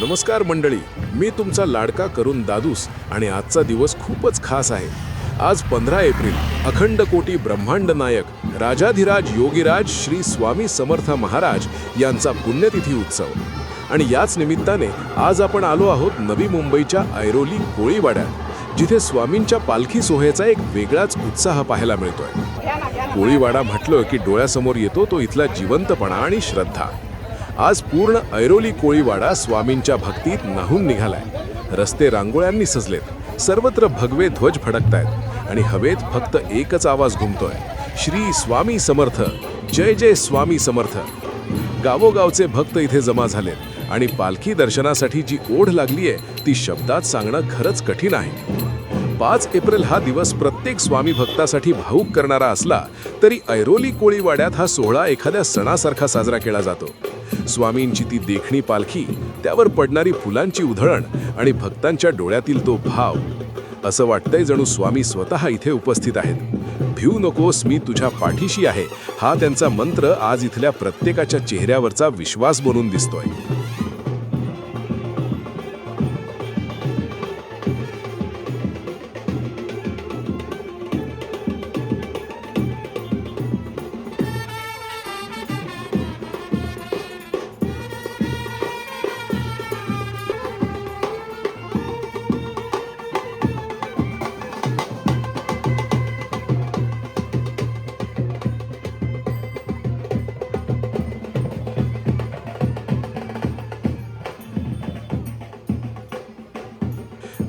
नमस्कार मंडळी, मी तुमचा लाडका करून दादूस आणि आजचा दिवस खूपच खास आहे. आज 15 एप्रिल अखंड कोटी ब्रह्मांड नायक राजाधिराज योगीराज श्री स्वामी समर्थ महाराज यांचा पुण्यतिथी उत्सव. आणि याच निमित्ताने आज आपण आलो आहोत नवी मुंबईच्या ऐरोली कोळीवाड्यात, जिथे स्वामींच्या पालखी सोहळ्याचा एक वेगळाच उत्साह पाहायला मिळतोय. कोळीवाडा म्हटलं की डोळ्यासमोर येतो तो इथला जिवंतपणा आणि श्रद्धा. आज पूर्ण ऐरोली कोळीवाडा स्वामींच्या भक्तीत न्हाऊन निघालाय. रस्ते रांगोळ्यांनी सजलेत, सर्वत्र भगवे ध्वज फडकतायत आणि हवेत फक्त एकच आवाज घुमतोय, श्री स्वामी समर्थ, जय जय स्वामी समर्थ. गावोगावचे भक्त इथे जमा झालेत आणि पालखी दर्शनासाठी जी ओढ लागलीये ती शब्दात सांगणं खरंच कठीण आहे. 5 एप्रिल हा दिवस प्रत्येक स्वामी भक्तासाठी भावूक करणारा असला तरी ऐरोली कोळीवाड्यात हा सोहळा एखाद्या सणासारखा साजरा केला जातो. स्वामींची ती देखणी पालखी, त्यावर पडणारी फुलांची उधळण आणि भक्तांच्या डोळ्यातील तो भाव, असं वाटतंय जणू स्वामी स्वतः इथे उपस्थित आहेत. भिऊ नकोस, मी तुझ्या पाठीशी आहे, हा त्यांचा मंत्र आज इथल्या प्रत्येकाच्या चेहऱ्यावरचा विश्वास बनून दिसतोय.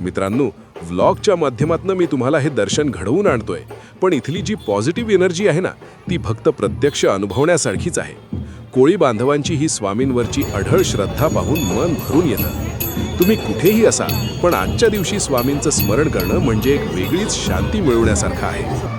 मित्रांनो, व्लॉगच्या माध्यमातून मी तुम्हाला हे दर्शन घडवून आणतोय, पण इथली जी पॉझिटिव्ह एनर्जी आहे ना, ती फक्त प्रत्यक्ष अनुभवण्यासारखीच आहे. कोळी बांधवांची ही स्वामींवरची अढळ श्रद्धा पाहून मन भरून येतं. तुम्ही कुठेही असा, पण आजच्या दिवशी स्वामींचं स्मरण करणं म्हणजे एक वेगळीच शांती मिळवण्यासारखं आहे.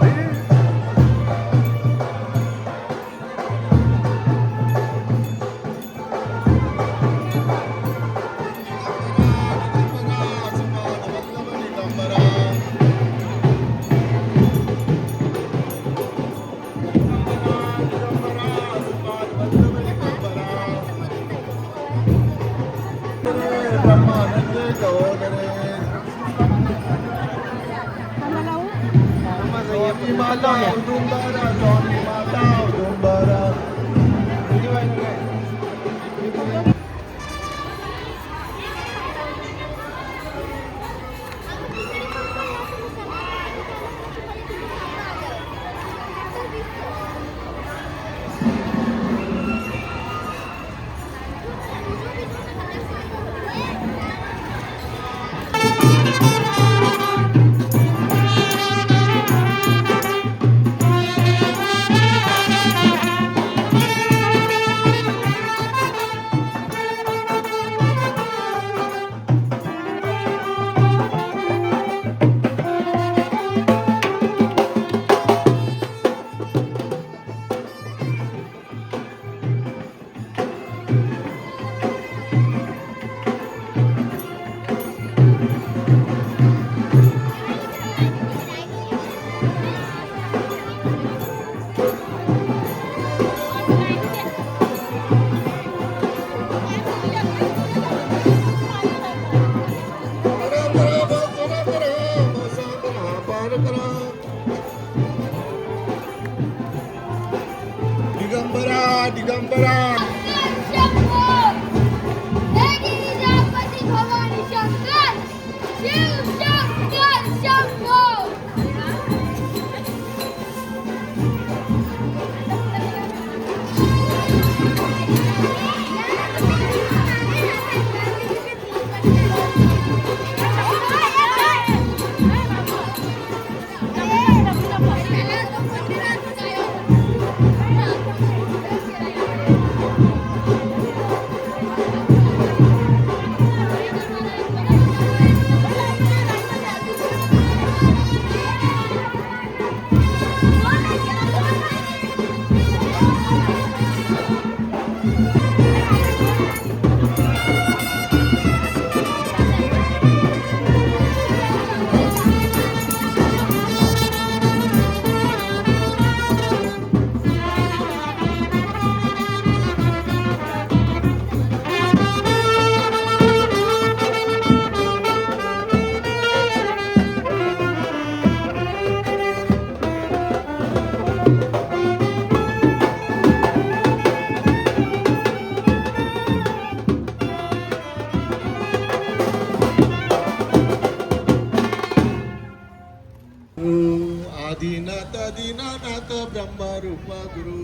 दीनाथ दीनानाथ ब्रह्मरूप गुरु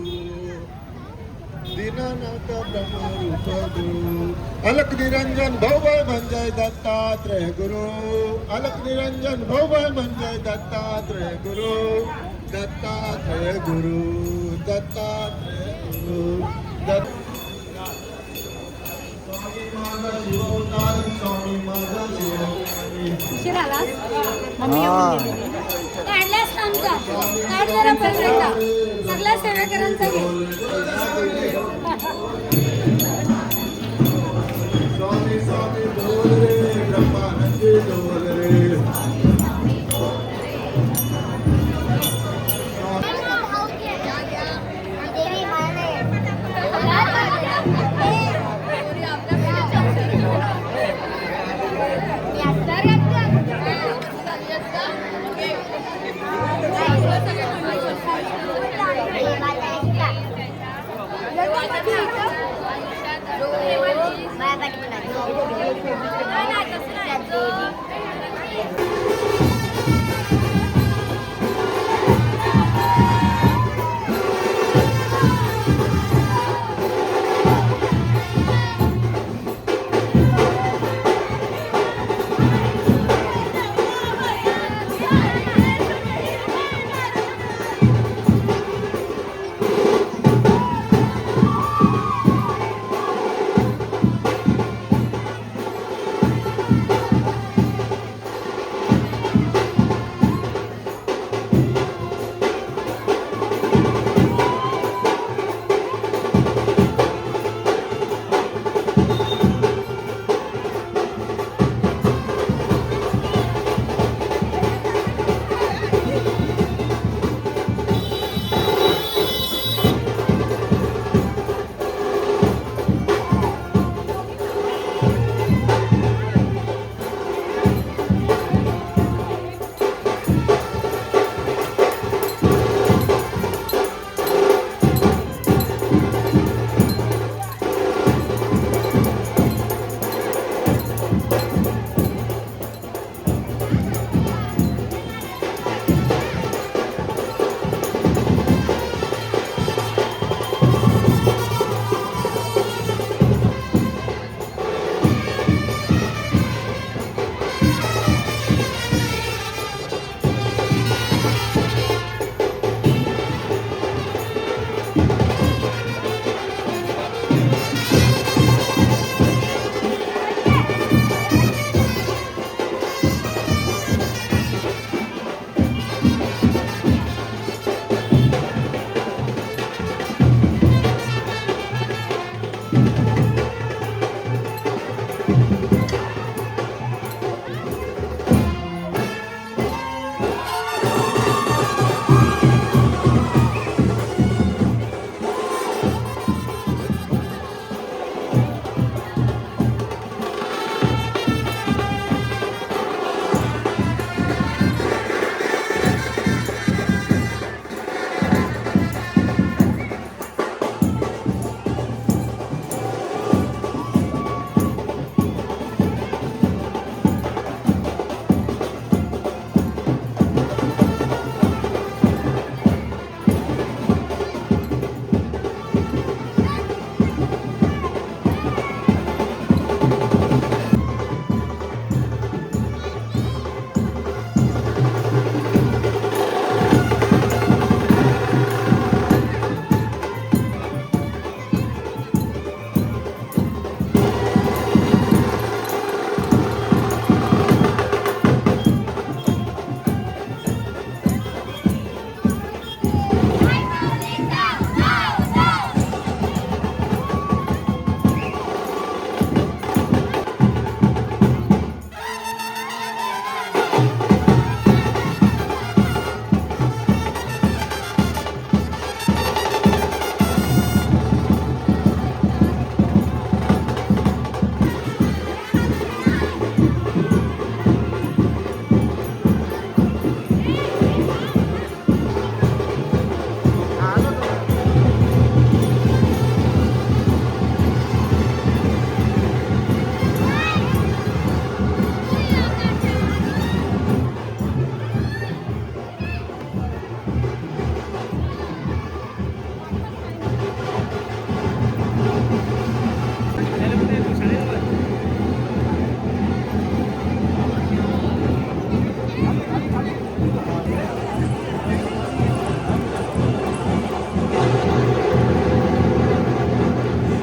दीनानाथ ब्रह्मरूप गुरु अलक निरंजन भवभय म्हणजे दत्तात्रय गुरु अलक निरंजन भवभय म्हणजे दत्तात्रय गुरु दत्तात्रय गुरु दत्तात्रय गुरु दत्त स्वामी माझा शिवतारी स्वामी माझा शिवतारी उशीर आलास? मम्मी येऊन गेली. काढलास ना आमचा? काढ जरा पहिल्यांदा. सगळ्या सेवेकरांचा घे. स्वामी स्वामी बोल रे ब्रह्मानंदी बोल रे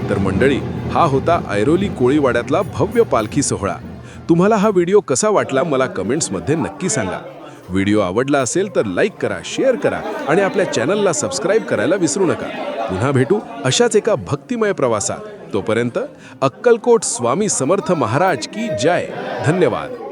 तर मंडळी, हा होता ऐरोली कोळीवाड्यातला भव्य पालखी सोहळा. तुम्हाला हा व्हिडिओ कसा वाटला मला कमेंट्समध्ये नक्की सांगा. व्हिडिओ आवडला असेल तर लाईक करा, शेअर करा आणि आपल्या चॅनलला सबस्क्राईब करायला विसरू नका. पुन्हा भेटू अशाच एका भक्तिमय प्रवासात. तोपर्यंत अक्कलकोट स्वामी समर्थ महाराज की जय. धन्यवाद.